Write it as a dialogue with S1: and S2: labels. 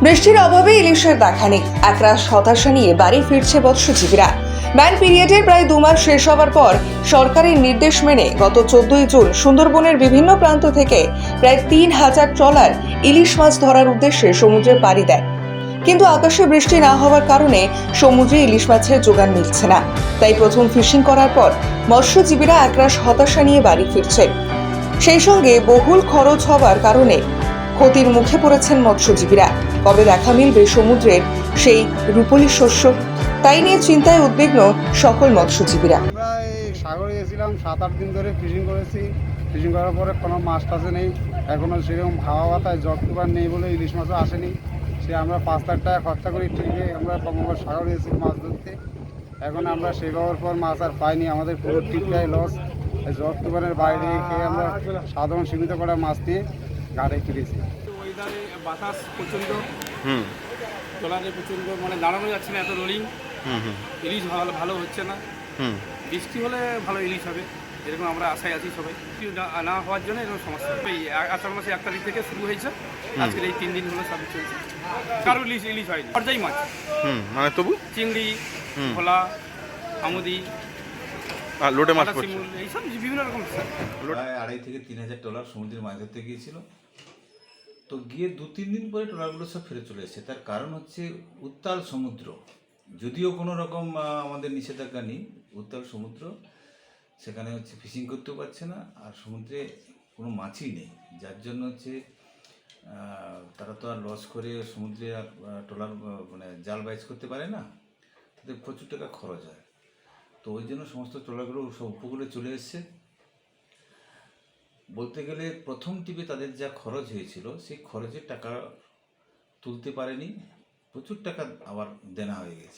S1: বৃষ্টির অভাবে ইলিশের দেখা নেই। একরাশ হতাশা নিয়ে বাড়ি ফিরছে মৎস্যজীবীরা। ব্যান পিরিয়ডের প্রায় 2 মাস শেষ হওয়ার পর সরকারের নির্দেশ মেনে গত 14ই জুন সুন্দরবনের বিভিন্ন প্রান্ত থেকে প্রায় 3000 ট্রলার ইলিশ মাছ ধরার উদ্দেশ্যে সমুদ্রে পাড়ি দেয়। কিন্তু আকাশে বৃষ্টি না হওয়ার কারণে সমুদ্রে ইলিশ মাছের জোগান মিলছে না। তাই প্রথম ফিশিং করার পর মৎস্যজীবীরা একরাশ হতাশা নিয়ে বাড়ি ফিরছে। সেই সঙ্গে বহুল খরচ হওয়ার কারণে ক্ষতির মুখে পড়েছেন মৎস্যজীবীরা। কবে দেখা মিলবে সমুদ্রের সেই রূপলি শস্য, তাই নিয়ে চিন্তায় উদ্বিগ্ন সকল মৎস্যজীবীরা।
S2: আমরা এই সাগরে গেছিলাম 7-8 দিন ধরে ফিশিং করেছি। ফিশিং করার পরে কোনো মাছ টাছে নেই, এখনও সেরকম হাওয়া বাতায় জগতুবার নেই বলে ইলিশ মাছও আসেনি। সে আমরা 5 লাখ টাকা খরচা করি ঠিকই আমরা বঙ্গোপসাগর সাগরে গেছি মাছ ধরতে। এখন আমরা সেই পাওয়ার পর মাছ আর পাইনি, আমাদের পুরো টিপটাই লস। জগতুবারের বাইরে খেয়ে আমরা সাধারণ সীমিত করা মাছ নিয়ে ঘাটে ফিরেছি।
S3: ওয়েদারে বাতাস প্রচণ্ড, ট্রলারে প্রচণ্ড, মানে দাঁড়ানো যাচ্ছে না, এত রোলিং। ইলিশ ভালো হচ্ছে না। বৃষ্টি হলে ভালো ইলিশ হবে, এরকম আমরা আশায় আছি সবাই। বৃষ্টি না হওয়ার জন্য এরকম সমস্যা। এই আষাঢ় মাসে 1 তারিখ থেকে শুরু হয়েছে, আজকের এই 3 দিন হলো সবই চলছে। কারো ইলিশ হয়নি, পর্যায়ী মাছ,
S4: মানে তবু
S3: চিংড়ি, ভোলা, আমুদি,
S4: লোটে মাছ
S3: শিমুল, এইসব বিভিন্ন রকম।
S5: প্রায় 2.5 থেকে 3,000 ট্রলার সমুদ্রে মাছ ধরতে গিয়েছিল। তো গিয়ে 2-3 দিন পরে ট্রলারগুলো সব ফিরে চলে এসেছে। তার কারণ হচ্ছে উত্তাল সমুদ্র। যদিও কোনো রকম আমাদের নিষেধাজ্ঞা নেই, উত্তাল সমুদ্র, সেখানে হচ্ছে ফিশিং করতেও পারছে না, আর সমুদ্রে কোনো মাছই নেই। যার জন্য হচ্ছে তারা তো আর লস করে সমুদ্রে আর ট্রলার মানে জাল বাইচ করতে পারে না, তাদের প্রচুর টাকা খরচ হয়। তো ওই জন্য সমস্ত ট্রলারগুলো সব উপকূলে চলে এসছে। বলতে গেলে প্রথম টিপে তাদের যা খরচ হয়েছিল সেই খরচের টাকা তুলতে পারেনি, প্রচুর টাকা আবার দেনা হয়ে গেছে।